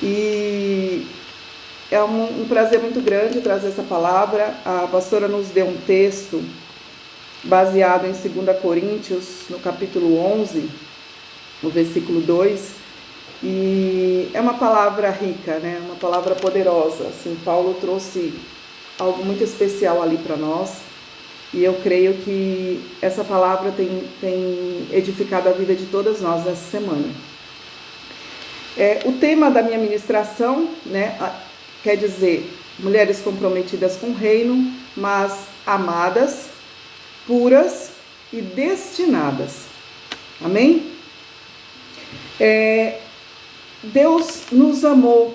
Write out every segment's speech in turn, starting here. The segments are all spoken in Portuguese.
E é um prazer muito grande trazer essa palavra. A pastora nos deu um texto baseado em 2 Coríntios, no capítulo 11, no versículo 2. E é uma palavra rica, né? Uma palavra poderosa. Assim, Paulo trouxe algo muito especial ali para nós. E eu creio que essa palavra tem edificado a vida de todas nós nessa semana. O tema da minha ministração, né, quer dizer, mulheres comprometidas com o reino, mas amadas, puras e destinadas. Amém? Deus nos amou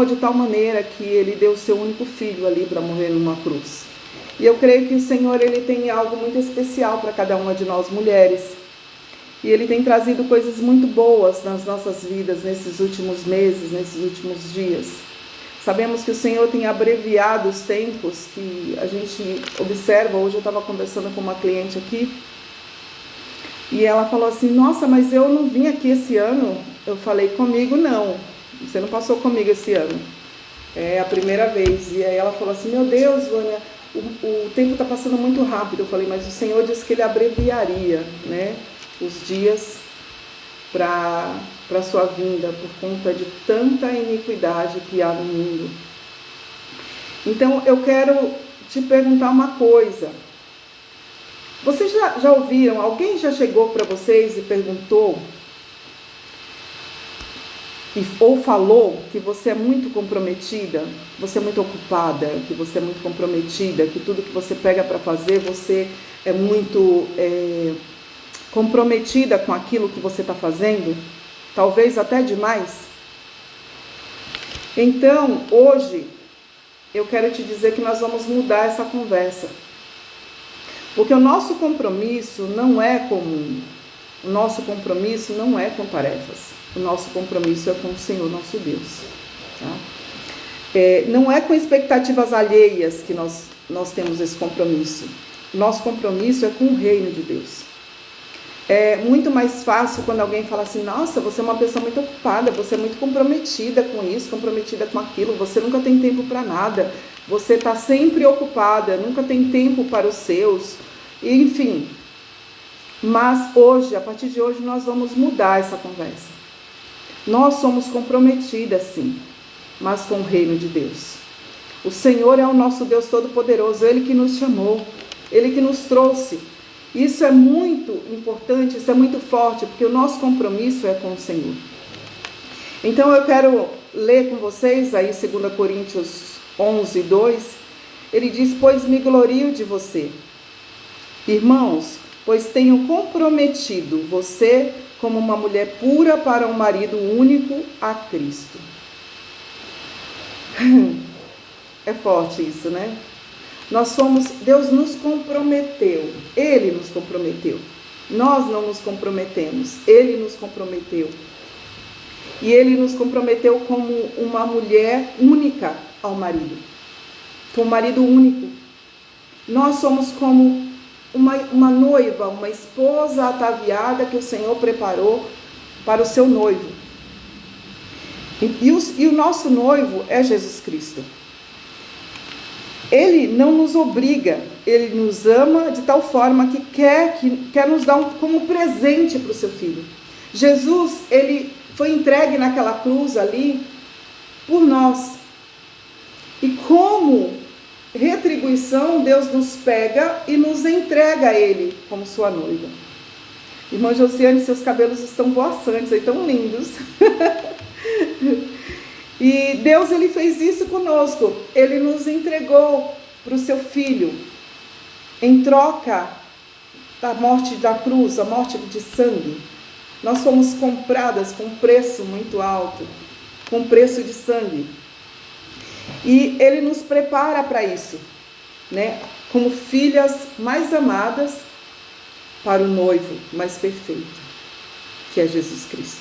de tal maneira que Ele deu o seu único filho ali para morrer numa cruz. E eu creio que o Senhor, Ele tem algo muito especial para cada uma de nós mulheres. E Ele tem trazido coisas muito boas nas nossas vidas nesses últimos meses, nesses últimos dias. Sabemos que o Senhor tem abreviado os tempos que a gente observa. Hoje eu estava conversando com uma cliente aqui e ela falou assim: nossa, mas eu não vim aqui esse ano. Eu falei: comigo não, você não passou comigo esse ano, é a primeira vez. E aí ela falou assim: meu Deus, Vânia, o tempo está passando muito rápido. Eu falei: mas o Senhor disse que Ele abreviaria, né, os dias para a sua vinda, por conta de tanta iniquidade que há no mundo. Então eu quero te perguntar uma coisa. Vocês já ouviram, alguém já chegou para vocês e perguntou, ou falou que você é muito comprometida, que você é muito ocupada, que você é muito comprometida, que tudo que você pega para fazer, você é muito comprometida com aquilo que você está fazendo? Talvez até demais. Então, hoje, eu quero te dizer que nós vamos mudar essa conversa. Porque o nosso compromisso não é comum. O nosso compromisso não é com tarefas. O nosso compromisso é com o Senhor, nosso Deus. Tá? Não é com expectativas alheias que nós temos esse compromisso. O nosso compromisso é com o reino de Deus. É muito mais fácil quando alguém fala assim: nossa, você é uma pessoa muito ocupada, você é muito comprometida com isso, comprometida com aquilo, você nunca tem tempo para nada, você está sempre ocupada, nunca tem tempo para os seus, enfim. Mas hoje, a partir de hoje, nós vamos mudar essa conversa. Nós somos comprometidas, sim, mas com o reino de Deus. O Senhor é o nosso Deus Todo-Poderoso, Ele que nos chamou, Ele que nos trouxe. Isso é muito importante, isso é muito forte, porque o nosso compromisso é com o Senhor. Então eu quero ler com vocês aí 2 Coríntios 11, 2. Ele diz: pois me glorio de você, irmãos, pois tenho comprometido você como uma mulher pura para um marido único, a Cristo. É forte isso, né? Deus nos comprometeu, Ele nos comprometeu. Nós não nos comprometemos, Ele nos comprometeu. E Ele nos comprometeu como uma mulher única ao marido, como um marido único. Nós somos como uma noiva, uma esposa ataviada que o Senhor preparou para o seu noivo. E o nosso noivo é Jesus Cristo. Ele não nos obriga, Ele nos ama de tal forma que quer nos dar como presente para o seu filho. Jesus, Ele foi entregue naquela cruz ali por nós. E como retribuição, Deus nos pega e nos entrega a Ele como sua noiva. Irmã Josiane, seus cabelos estão voaçantes, aí tão lindos. E Deus, Ele fez isso conosco. Ele nos entregou para o seu filho em troca da morte da cruz, a morte de sangue. Nós fomos compradas com um preço muito alto, com preço de sangue. E Ele nos prepara para isso, né? Como filhas mais amadas para o noivo mais perfeito, que é Jesus Cristo.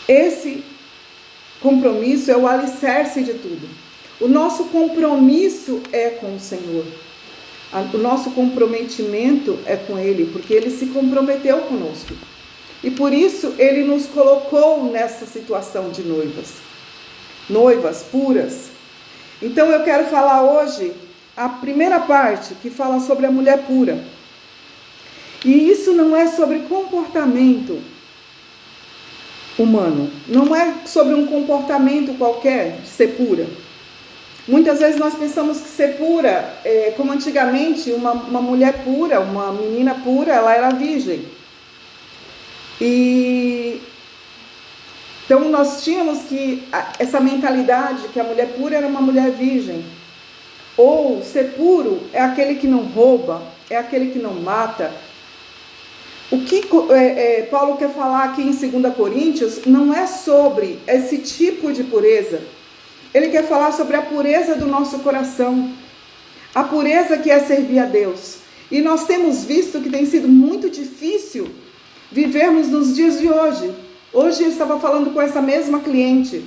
Esse compromisso é o alicerce de tudo. O nosso compromisso é com o Senhor. O nosso comprometimento é com Ele, porque Ele se comprometeu conosco. E por isso ele nos colocou nessa situação de noivas puras. Então eu quero falar hoje a primeira parte, que fala sobre a mulher pura. E isso não é sobre comportamento humano, não é sobre um comportamento qualquer de ser pura. Muitas vezes nós pensamos que ser pura, como antigamente, uma mulher pura, uma menina pura, ela era virgem. E então nós tínhamos essa mentalidade que a mulher pura era uma mulher virgem. Ou ser puro é aquele que não rouba, é aquele que não mata. O que Paulo quer falar aqui em 2 Coríntios não é sobre esse tipo de pureza. Ele quer falar sobre a pureza do nosso coração, a pureza que é servir a Deus. E nós temos visto que tem sido muito difícil vivermos nos dias de hoje. Hoje eu estava falando com essa mesma cliente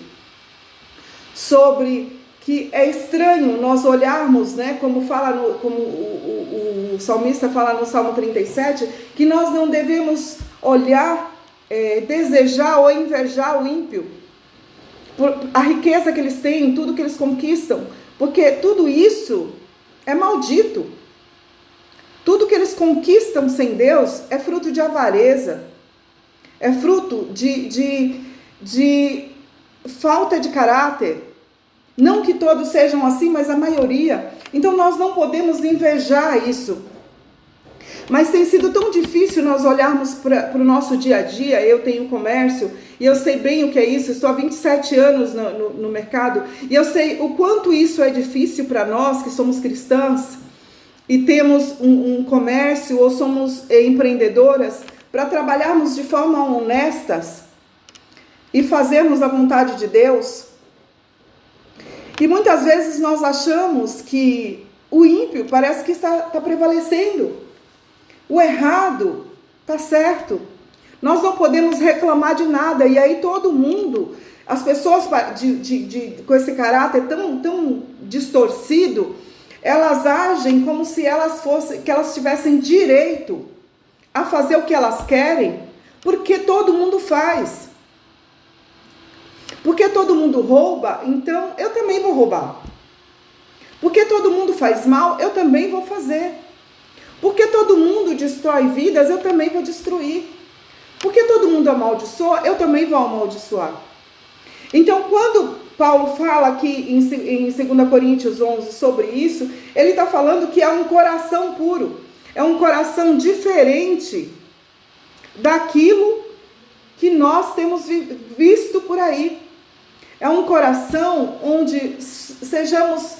sobre que é estranho nós olharmos, né, como o salmista fala no Salmo 37, que nós não devemos olhar, desejar ou invejar o ímpio, por a riqueza que eles têm, tudo que eles conquistam, porque tudo isso é maldito. Tudo que eles conquistam sem Deus é fruto de avareza, é fruto de falta de caráter. Não que todos sejam assim, mas a maioria. Então nós não podemos invejar isso. Mas tem sido tão difícil nós olharmos para o nosso dia a dia. Eu tenho comércio e eu sei bem o que é isso. Estou há 27 anos no mercado e eu sei o quanto isso é difícil para nós que somos cristãs e temos um comércio ou somos empreendedoras, para trabalharmos de forma honestas e fazermos a vontade de Deus. E muitas vezes nós achamos que o ímpio parece que está prevalecendo. O errado está certo. Nós não podemos reclamar de nada. E aí todo mundo, as pessoas com esse caráter tão distorcido, elas agem como se que elas tivessem direito a fazer o que elas querem, porque todo mundo faz. Porque todo mundo rouba, então eu também vou roubar. Porque todo mundo faz mal, eu também vou fazer. Porque todo mundo destrói vidas, eu também vou destruir. Porque todo mundo amaldiçoa, eu também vou amaldiçoar. Então, quando Paulo fala aqui em 2 Coríntios 11 sobre isso, ele está falando que é um coração puro. É um coração diferente daquilo que nós temos visto por aí. É um coração onde sejamos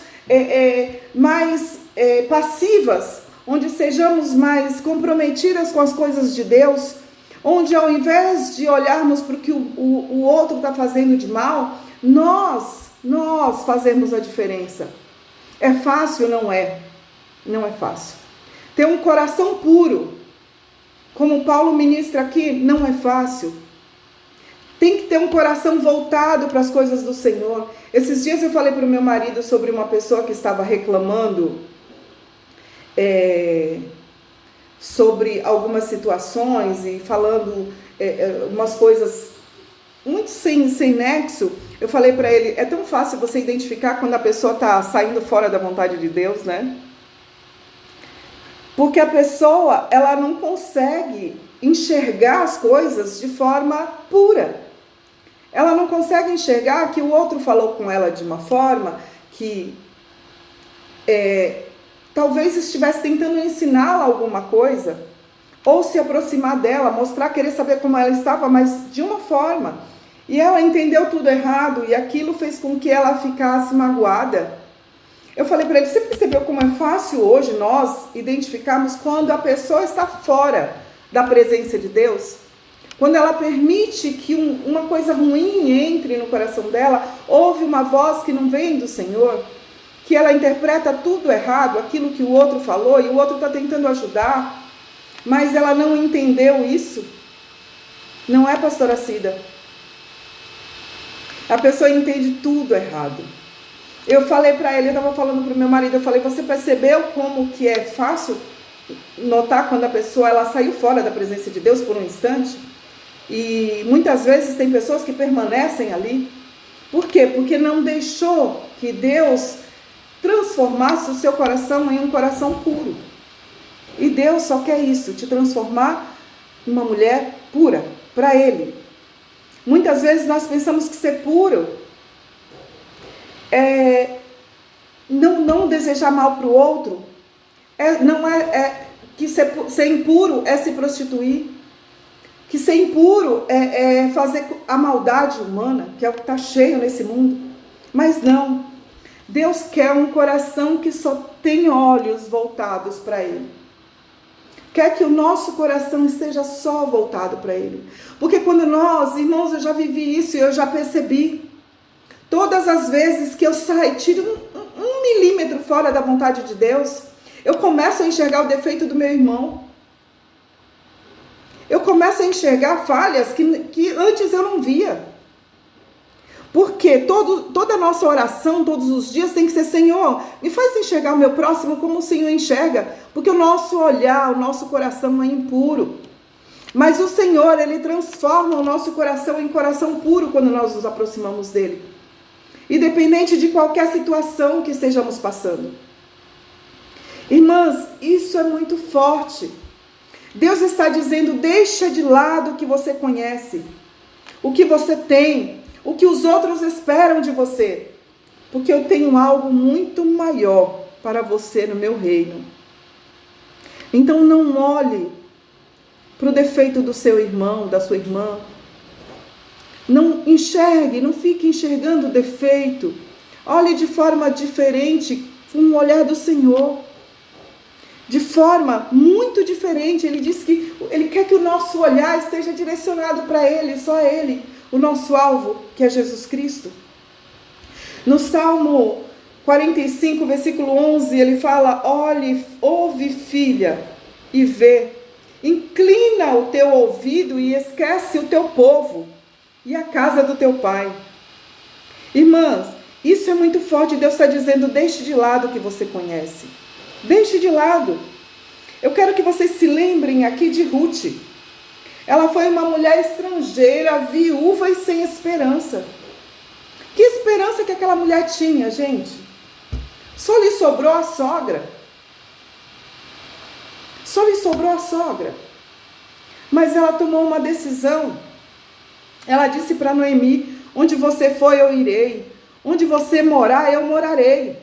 mais passivas, onde sejamos mais comprometidas com as coisas de Deus, onde ao invés de olharmos para o que o outro está fazendo de mal, nós fazemos a diferença. É fácil? Não é. Não é fácil. Ter um coração puro, como Paulo ministra aqui, não é fácil. Tem que ter um coração voltado para as coisas do Senhor. Esses dias eu falei para o meu marido sobre uma pessoa que estava reclamando sobre algumas situações e falando umas coisas muito sem nexo. Eu falei para ele, é tão fácil você identificar quando a pessoa está saindo fora da vontade de Deus, né? Porque a pessoa, ela não consegue enxergar as coisas de forma pura. Ela não consegue enxergar que o outro falou com ela de uma forma que talvez estivesse tentando ensiná-la alguma coisa, ou se aproximar dela, mostrar, querer saber como ela estava, mas de uma forma. E ela entendeu tudo errado e aquilo fez com que ela ficasse magoada. Eu falei para ele, você percebeu como é fácil hoje nós identificarmos quando a pessoa está fora da presença de Deus? Quando ela permite que uma coisa ruim entre no coração dela, ouve uma voz que não vem do Senhor, que ela interpreta tudo errado, aquilo que o outro falou, e o outro está tentando ajudar, mas ela não entendeu isso. Não é, pastora Cida? A pessoa entende tudo errado. Eu falei para ele, eu estava falando para o meu marido, eu falei, você percebeu como que é fácil notar quando a pessoa ela saiu fora da presença de Deus por um instante? E muitas vezes tem pessoas que permanecem ali. Por quê? Porque não deixou que Deus transformasse o seu coração em um coração puro. E Deus só quer isso, te transformar em uma mulher pura, para Ele. Muitas vezes nós pensamos que ser puro é não desejar mal para o outro, que ser impuro é se prostituir, que ser impuro é fazer a maldade humana, que é o que está cheio nesse mundo. Mas não, Deus quer um coração que só tem olhos voltados para Ele. Quer que o nosso coração esteja só voltado para Ele. Porque quando nós, irmãos, eu já vivi isso e eu já percebi. Todas as vezes que eu saio, tiro um milímetro fora da vontade de Deus, eu começo a enxergar o defeito do meu irmão. Eu começo a enxergar falhas que antes eu não via. Porque toda a nossa oração, todos os dias, tem que ser: Senhor, me faz enxergar o meu próximo como o Senhor enxerga. Porque o nosso olhar, o nosso coração é impuro. Mas o Senhor, Ele transforma o nosso coração em coração puro quando nós nos aproximamos dEle. Independente de qualquer situação que estejamos passando. Irmãs, isso é muito forte. Deus está dizendo: deixa de lado o que você conhece, o que você tem, o que os outros esperam de você, porque eu tenho algo muito maior para você no meu reino. Então não olhe para o defeito do seu irmão, da sua irmã. Não enxergue, não fique enxergando o defeito. Olhe de forma diferente, com o olhar do Senhor. De forma muito diferente. Ele diz que Ele quer que o nosso olhar esteja direcionado para Ele, só a Ele. O nosso alvo, que é Jesus Cristo. No Salmo 45, versículo 11, ele fala: olhe, ouve, filha, e vê. Inclina o teu ouvido e esquece o teu povo e a casa do teu pai. Irmãs, isso é muito forte. Deus está dizendo: deixe de lado o que você conhece. Deixe de lado. Eu quero que vocês se lembrem aqui de Ruth. Ela foi uma mulher estrangeira, viúva e sem esperança. Que esperança que aquela mulher tinha, gente? Só lhe sobrou a sogra. Só lhe sobrou a sogra. Mas ela tomou uma decisão. Ela disse para Noemi: onde você for, eu irei. Onde você morar, eu morarei.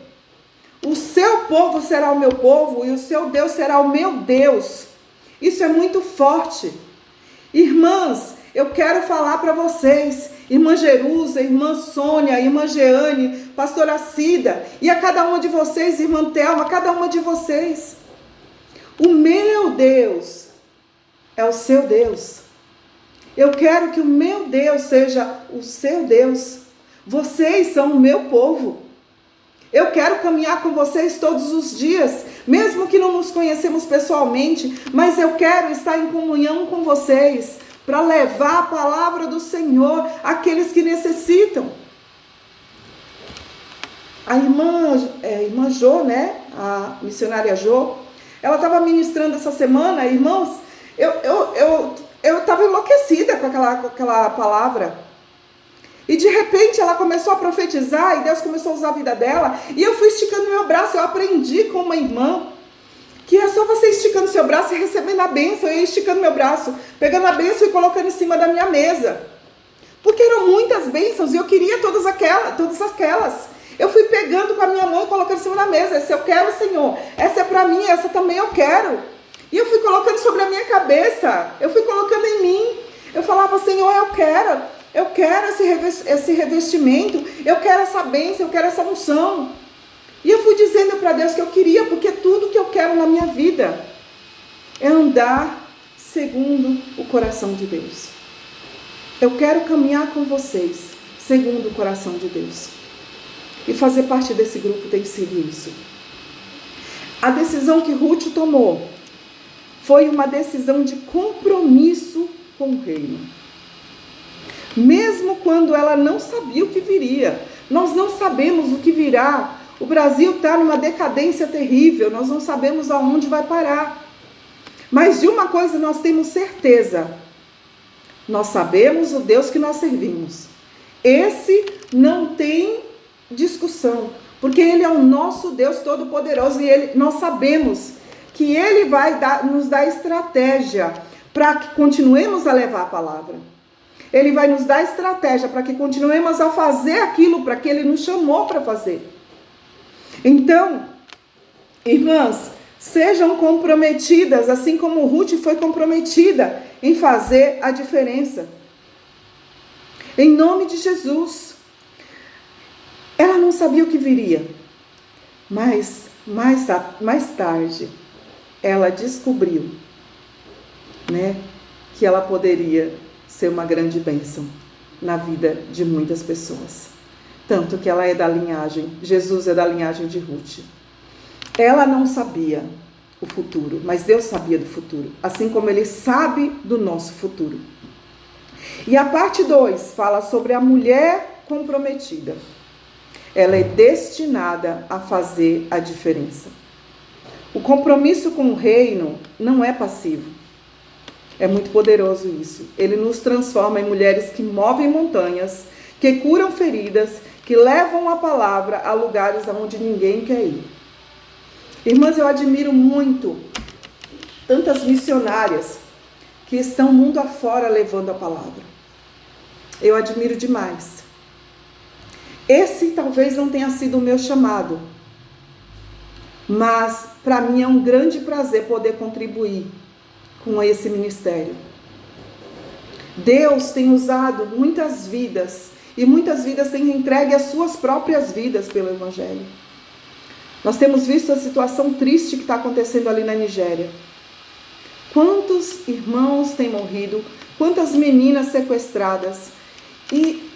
O seu povo será o meu povo e o seu Deus será o meu Deus. Isso é muito forte. Irmãs, eu quero falar para vocês, irmã Jerusa, irmã Sônia, irmã Jeane, pastora Cida, e a cada uma de vocês, irmã Thelma, cada uma de vocês. O meu Deus é o seu Deus. Eu quero que o meu Deus seja o seu Deus. Vocês são o meu povo. Eu quero caminhar com vocês todos os dias, mesmo que não nos conhecemos pessoalmente, mas eu quero estar em comunhão com vocês, para levar a palavra do Senhor àqueles que necessitam. A irmã Jo, né? A missionária Jo, ela estava ministrando essa semana, irmãos, eu estava enlouquecida com aquela palavra. E de repente ela começou a profetizar e Deus começou a usar a vida dela. E eu fui esticando meu braço. Eu aprendi com uma irmã que é só você esticando seu braço e recebendo a bênção. Eu ia esticando meu braço, pegando a bênção e colocando em cima da minha mesa. Porque eram muitas bênçãos e eu queria todas aquelas. Eu fui pegando com a minha mão e colocando em cima da mesa. Essa eu quero, Senhor. Essa é para mim, essa também eu quero. E eu fui colocando sobre a minha cabeça. Eu fui colocando em mim. Eu falava: Senhor, eu quero esse revestimento, eu quero essa bênção, eu quero essa unção. E eu fui dizendo para Deus que eu queria, porque tudo que eu quero na minha vida é andar segundo o coração de Deus. Eu quero caminhar com vocês segundo o coração de Deus. E fazer parte desse grupo tem sido isso. A decisão que Ruth tomou foi uma decisão de compromisso com o reino. Mesmo quando ela não sabia o que viria. Nós não sabemos o que virá. O Brasil está numa decadência terrível. Nós não sabemos aonde vai parar. Mas de uma coisa nós temos certeza. Nós sabemos o Deus que nós servimos. Esse não tem discussão, porque Ele é o nosso Deus Todo-Poderoso e nós sabemos que Ele vai nos dar estratégia para que continuemos a levar a palavra. Ele vai nos dar estratégia para que continuemos a fazer aquilo para que Ele nos chamou para fazer. Então, irmãs, sejam comprometidas, assim como Ruth foi comprometida em fazer a diferença. Em nome de Jesus. Ela não sabia o que viria, mas mais tarde ela descobriu, né, que ela poderia ser uma grande bênção na vida de muitas pessoas. Tanto que ela é da linhagem, Jesus é da linhagem de Ruth. Ela não sabia o futuro, mas Deus sabia do futuro, assim como Ele sabe do nosso futuro. E a parte 2 fala sobre a mulher comprometida. Ela é destinada a fazer a diferença. O compromisso com o reino não é passivo. É muito poderoso isso. Ele nos transforma em mulheres que movem montanhas, que curam feridas, que levam a palavra a lugares aonde ninguém quer ir. Irmãs, eu admiro muito tantas missionárias que estão mundo afora levando a palavra. Eu admiro demais. Esse talvez não tenha sido o meu chamado, mas para mim é um grande prazer poder contribuir com esse ministério. Deus tem usado muitas vidas e muitas vidas têm entregue as suas próprias vidas pelo Evangelho. Nós temos visto a situação triste que está acontecendo ali na Nigéria. Quantos irmãos têm morrido, quantas meninas sequestradas, e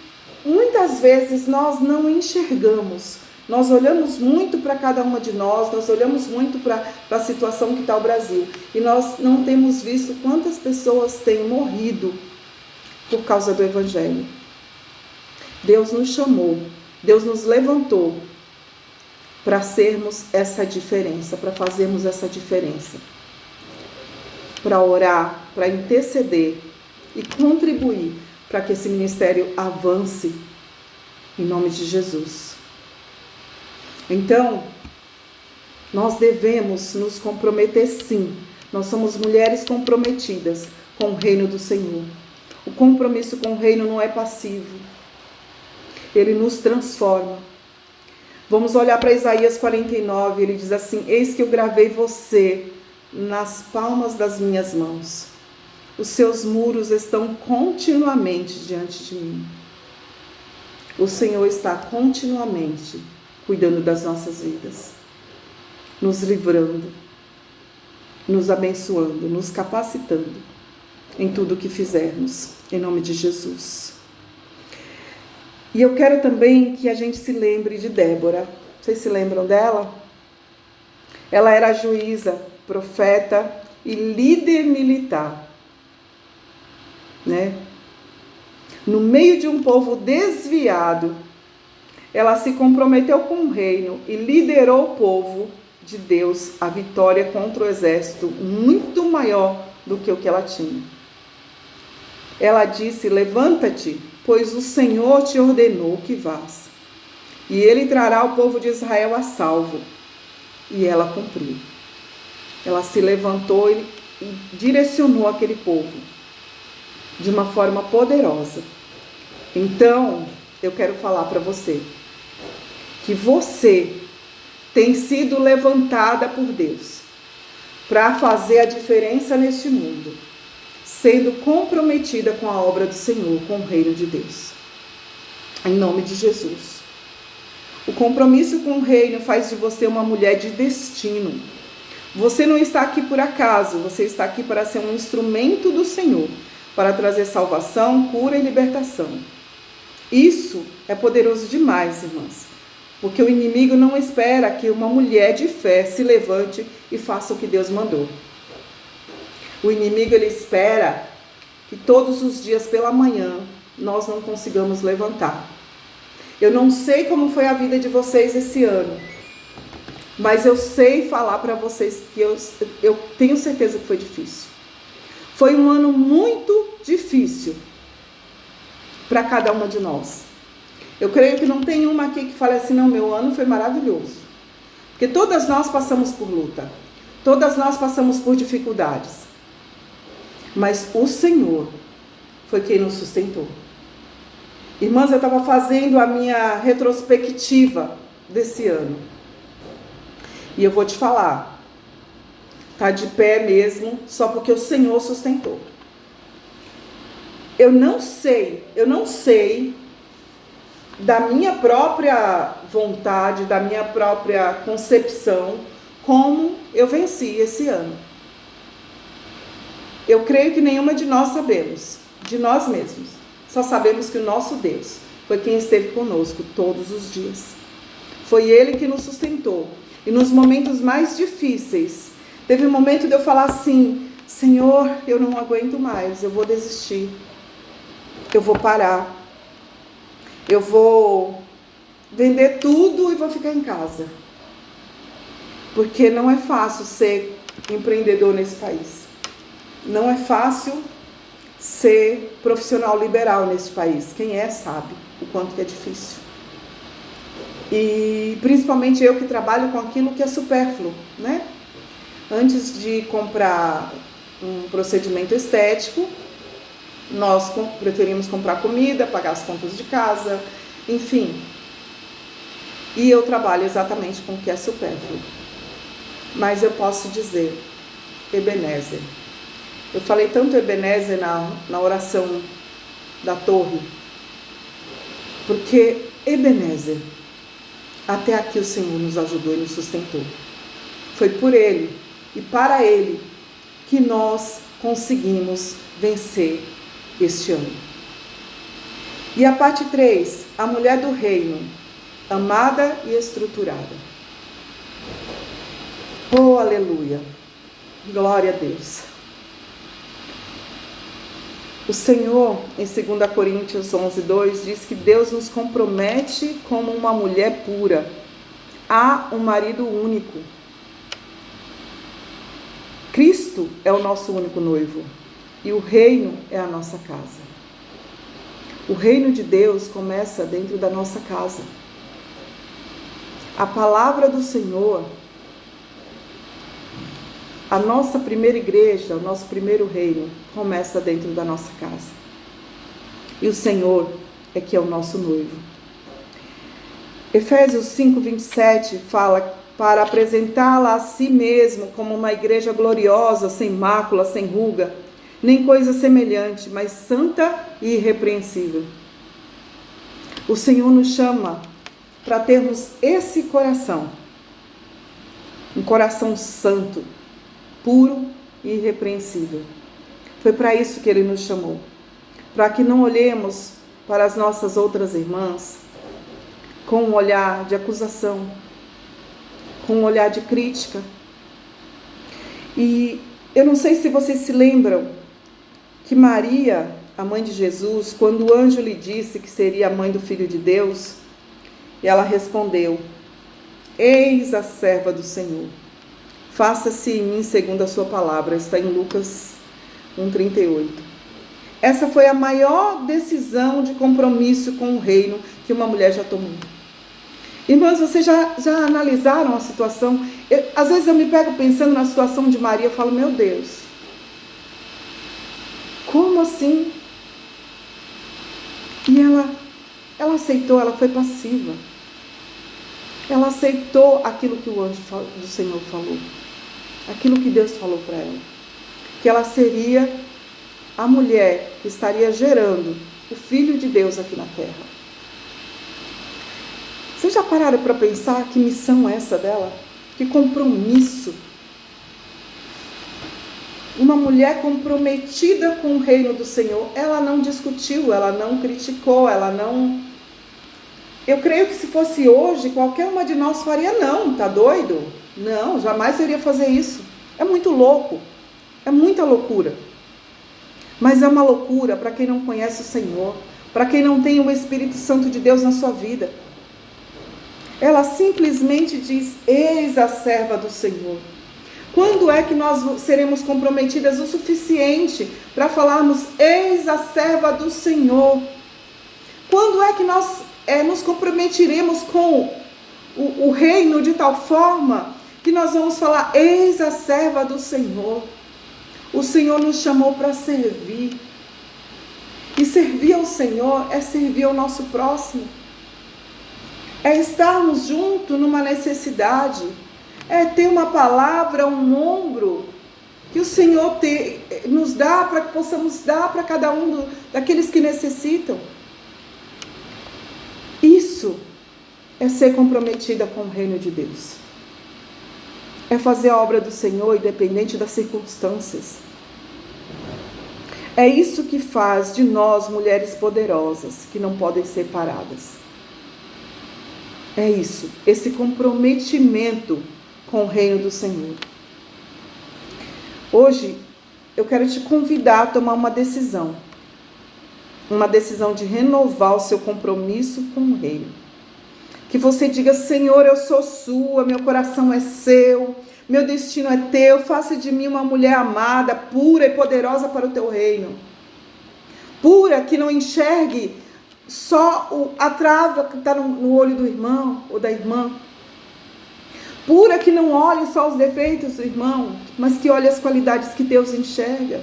muitas vezes nós não enxergamos. Nós olhamos muito para cada uma de nós olhamos muito para a situação que está o Brasil. E nós não temos visto quantas pessoas têm morrido por causa do Evangelho. Deus nos chamou, Deus nos levantou para sermos essa diferença, para fazermos essa diferença. Para orar, para interceder e contribuir para que esse ministério avance em nome de Jesus. Então, nós devemos nos comprometer sim. Nós somos mulheres comprometidas com o reino do Senhor. O compromisso com o reino não é passivo. Ele nos transforma. Vamos olhar para Isaías 49, ele diz assim: eis que eu gravei você nas palmas das minhas mãos. Os seus muros estão continuamente diante de mim. O Senhor está continuamente cuidando das nossas vidas, nos livrando, nos abençoando, nos capacitando em tudo o que fizermos, em nome de Jesus. E eu quero também que a gente se lembre de Débora. Vocês se lembram dela? Ela era juíza, profeta e líder militar, né? No meio de um povo desviado, ela se comprometeu com o reino e liderou o povo de Deus à vitória contra o exército muito maior do que o que ela tinha. Ela disse: levanta-te, pois o Senhor te ordenou que vás, e Ele trará o povo de Israel a salvo. E ela cumpriu. Ela se levantou e direcionou aquele povo de uma forma poderosa. Então, eu quero falar para você que você tem sido levantada por Deus para fazer a diferença neste mundo, sendo comprometida com a obra do Senhor, com o reino de Deus. Em nome de Jesus. O compromisso com o reino faz de você uma mulher de destino. Você não está aqui por acaso, você está aqui para ser um instrumento do Senhor, para trazer salvação, cura e libertação. Isso é poderoso demais, irmãs, porque o inimigo não espera que uma mulher de fé se levante e faça o que Deus mandou. O inimigo, ele espera que todos os dias pela manhã nós não consigamos levantar. Eu não sei como foi a vida de vocês esse ano, mas eu sei falar para vocês que eu tenho certeza que foi difícil. Foi um ano muito difícil para cada uma de nós. Eu creio que não tem uma aqui que fale assim, não, meu ano foi maravilhoso. Porque todas nós passamos por luta. Todas nós passamos por dificuldades. Mas o Senhor foi quem nos sustentou. Irmãs, eu estava fazendo a minha retrospectiva desse ano. E eu vou te falar, tá de pé mesmo, só porque o Senhor sustentou. Eu não sei da minha própria vontade, da minha própria concepção, como eu venci esse ano. Eu creio que nenhuma de nós sabemos, de nós mesmos. Só sabemos que o nosso Deus foi quem esteve conosco todos os dias. Foi Ele que nos sustentou. E nos momentos mais difíceis, teve um momento de eu falar assim, Senhor, eu não aguento mais, eu vou desistir. Eu vou parar. Eu vou vender tudo e vou ficar em casa. Porque não é fácil ser empreendedor nesse país. Não é fácil ser profissional liberal nesse país. Quem é sabe o quanto que é difícil. E principalmente eu que trabalho com aquilo que é supérfluo, né? Antes de comprar um procedimento estético, nós preferimos comprar comida, pagar as contas de casa, enfim. E eu trabalho exatamente com o que é supérfluo. Mas eu posso dizer, Ebenezer. Eu falei tanto Ebenezer na oração da torre, porque Ebenezer, até aqui o Senhor nos ajudou e nos sustentou. Foi por Ele e para Ele que nós conseguimos vencer este ano. E a parte 3, a mulher do reino, amada e estruturada. Oh, aleluia! Glória a Deus! O Senhor, em 2 Coríntios 11:2, diz que Deus nos compromete como uma mulher pura a um marido único. Cristo é o nosso único noivo e o reino é a nossa casa. O reino de Deus começa dentro da nossa casa. A palavra do Senhor, a nossa primeira igreja, o nosso primeiro reino, começa dentro da nossa casa. E o Senhor é que é o nosso noivo. Efésios 5:27 fala para apresentá-la a si mesmo como uma igreja gloriosa, sem mácula, sem ruga, nem coisa semelhante, mas santa e irrepreensível. O Senhor nos chama para termos esse coração, um coração santo, puro e irrepreensível. Foi para isso que Ele nos chamou, para que não olhemos para as nossas outras irmãs com um olhar de acusação, com um olhar de crítica. E eu não sei se vocês se lembram que Maria, a mãe de Jesus, quando o anjo lhe disse que seria a mãe do Filho de Deus, ela respondeu, eis a serva do Senhor, faça-se em mim segundo a sua palavra. Está em Lucas 1:38. Essa foi a maior decisão de compromisso com o reino que uma mulher já tomou. Irmãos, vocês já analisaram a situação? Às vezes eu me pego pensando na situação de Maria e falo, meu Deus, como assim? E ela aceitou, ela foi passiva. Ela aceitou aquilo que o anjo do Senhor falou. Aquilo que Deus falou para ela. Que ela seria a mulher que estaria gerando o Filho de Deus aqui na terra. Vocês já pararam para pensar que missão é essa dela? Que compromisso? Uma mulher comprometida com o reino do Senhor, ela não discutiu, ela não criticou, ela não... Eu creio que se fosse hoje, qualquer uma de nós faria, não, tá doido? Não, jamais eu iria fazer isso. É muito louco, é muita loucura. Mas é uma loucura para quem não conhece o Senhor, para quem não tem o Espírito Santo de Deus na sua vida. Ela simplesmente diz, eis a serva do Senhor. Quando é que nós seremos comprometidas o suficiente para falarmos, eis a serva do Senhor? Quando é que nós nos comprometeremos com o reino de tal forma que nós vamos falar, eis a serva do Senhor? O Senhor nos chamou para servir. E servir ao Senhor é servir ao nosso próximo. É estarmos juntos numa necessidade. É ter uma palavra, um ombro que o Senhor nos dá para que possamos dar para cada um daqueles que necessitam. Isso é ser comprometida com o reino de Deus. É fazer a obra do Senhor independente das circunstâncias. É isso que faz de nós mulheres poderosas, que não podem ser paradas. É isso, esse comprometimento com o reino do Senhor. Hoje, eu quero te convidar a tomar uma decisão de renovar o seu compromisso com o reino. Que você diga, Senhor, eu sou sua, meu coração é seu, meu destino é teu, faça de mim uma mulher amada, pura e poderosa para o teu reino. Pura, que não enxergue só a trava que está no olho do irmão ou da irmã. Pura, que não olhe só os defeitos do irmão, mas que olhe as qualidades que Deus enxerga.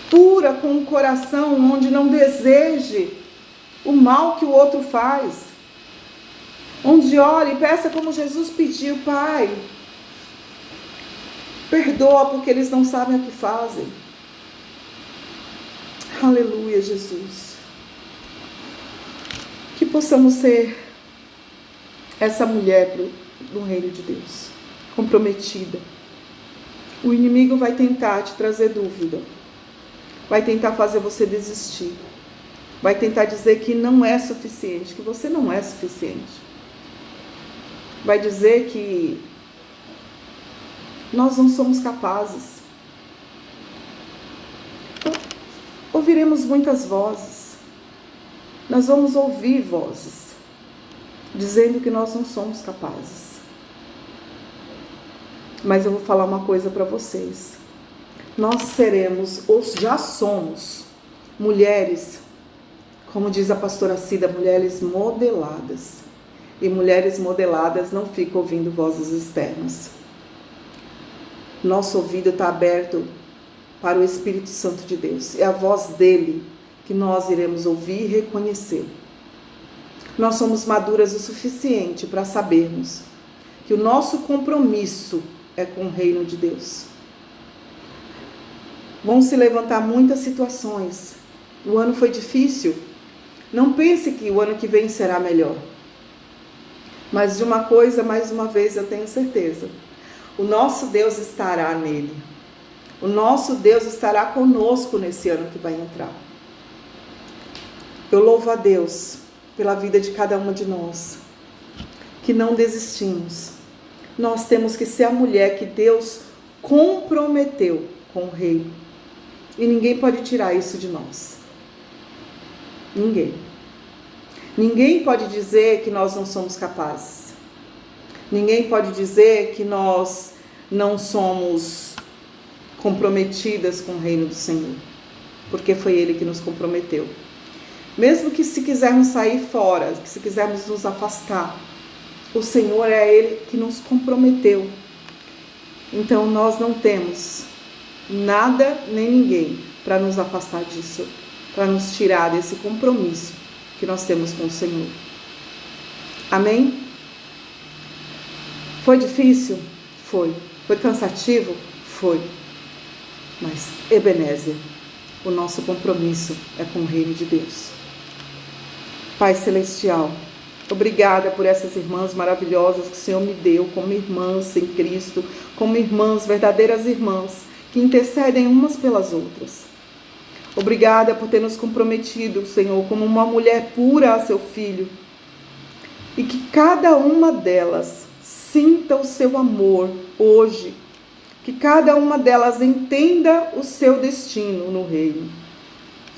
Pura, com um coração onde não deseje o mal que o outro faz. Onde ore e peça como Jesus pediu, Pai, perdoa porque eles não sabem o que fazem. Aleluia, Jesus. Que possamos ser essa mulher do reino de Deus, comprometida. O inimigo vai tentar te trazer dúvida, vai tentar fazer você desistir, vai tentar dizer que não é suficiente, que você não é suficiente. Vai dizer que nós não somos capazes. Ouviremos muitas vozes. Nós vamos ouvir vozes dizendo que nós não somos capazes. Mas eu vou falar uma coisa para vocês. Nós seremos, ou já somos, mulheres, como diz a pastora Cida, mulheres modeladas. E mulheres modeladas não ficam ouvindo vozes externas. Nosso ouvido está aberto para o Espírito Santo de Deus. É a voz dele que nós iremos ouvir e reconhecer. Nós somos maduras o suficiente para sabermos que o nosso compromisso é com o reino de Deus. Vão se levantar muitas situações. O ano foi difícil. Não pense que o ano que vem será melhor. Mas de uma coisa, mais uma vez, eu tenho certeza. O nosso Deus estará nele. O nosso Deus estará conosco nesse ano que vai entrar. Eu louvo a Deus pela vida de cada uma de nós, que não desistimos. Nós temos que ser a mulher que Deus comprometeu com o reino. E ninguém pode tirar isso de nós. Ninguém. Ninguém pode dizer que nós não somos capazes. Ninguém pode dizer que nós não somos comprometidas com o reino do Senhor. Porque foi Ele que nos comprometeu. Mesmo que se quisermos sair fora, que se quisermos nos afastar, o Senhor é Ele que nos comprometeu. Então nós não temos nada nem ninguém para nos afastar disso, para nos tirar desse compromisso que nós temos com o Senhor. Amém? Foi difícil? Foi. Foi cansativo? Foi. Mas, Ebenezer, o nosso compromisso é com o reino de Deus. Pai Celestial, obrigada por essas irmãs maravilhosas que o Senhor me deu como irmãs em Cristo, como irmãs, verdadeiras irmãs, que intercedem umas pelas outras. Obrigada por ter nos comprometido, Senhor, como uma mulher pura a seu filho. E que cada uma delas sinta o seu amor hoje. Que cada uma delas entenda o seu destino no reino.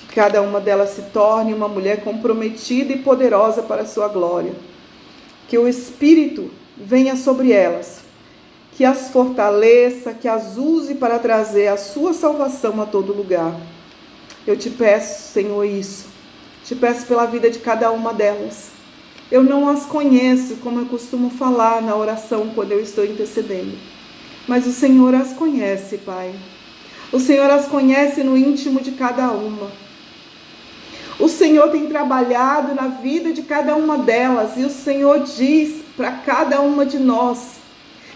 Que cada uma delas se torne uma mulher comprometida e poderosa para a sua glória. Que o Espírito venha sobre elas. que as fortaleça, que as use para trazer a sua salvação a todo lugar. Eu te peço, Senhor, isso. Te peço pela vida de cada uma delas. Eu não as conheço, como eu costumo falar na oração quando eu estou intercedendo. Mas o Senhor as conhece, Pai. O Senhor as conhece no íntimo de cada uma. O Senhor tem trabalhado na vida de cada uma delas. E o Senhor diz para cada uma de nós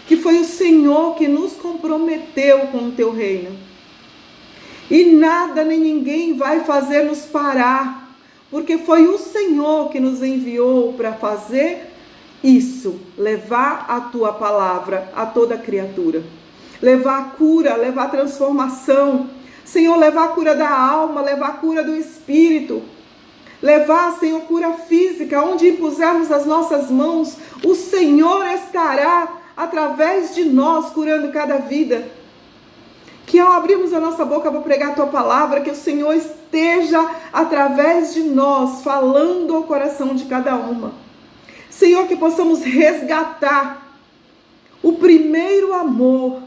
que foi o Senhor que nos comprometeu com o teu reino. E nada nem ninguém vai fazer nos parar, porque foi o Senhor que nos enviou para fazer isso, levar a tua palavra a toda criatura, levar a cura, levar a transformação, Senhor, levar a cura da alma, levar a cura do espírito, levar, Senhor, cura física, onde impusermos as nossas mãos, o Senhor estará através de nós curando cada vida. Que ao abrirmos a nossa boca para pregar a tua palavra, que o Senhor esteja através de nós, falando ao coração de cada uma. Senhor, que possamos resgatar o primeiro amor,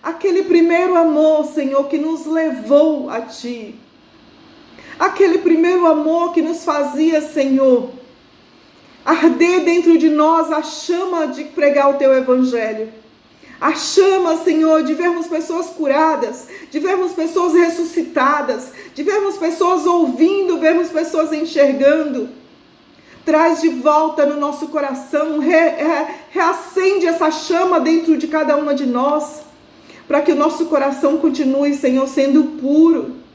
aquele primeiro amor, Senhor, que nos levou a Ti. Aquele primeiro amor que nos fazia, Senhor, arder dentro de nós a chama de pregar o Teu Evangelho. A chama, Senhor, de vermos pessoas curadas, de vermos pessoas ressuscitadas, de vermos pessoas ouvindo, vermos pessoas enxergando. Traz de volta no nosso coração, reacende essa chama dentro de cada uma de nós, para que o nosso coração continue, Senhor, sendo puro.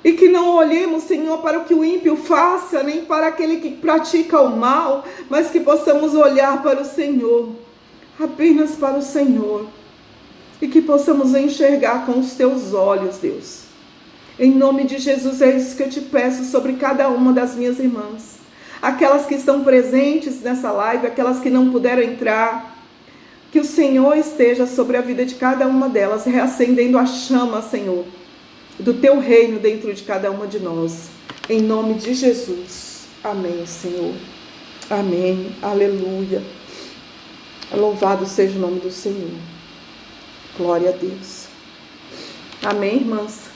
E que não olhemos, Senhor, para o que o ímpio faça, nem para aquele que pratica o mal, mas que possamos olhar para o Senhor, apenas para o Senhor, e que possamos enxergar com os teus olhos, Deus. Em nome de Jesus, é isso que eu te peço sobre cada uma das minhas irmãs, aquelas que estão presentes nessa live, aquelas que não puderam entrar, que o Senhor esteja sobre a vida de cada uma delas, reacendendo a chama, Senhor, do teu reino dentro de cada uma de nós, em nome de Jesus. Amém, Senhor. Amém. Aleluia. Louvado seja o nome do Senhor. Glória a Deus. Amém, irmãs?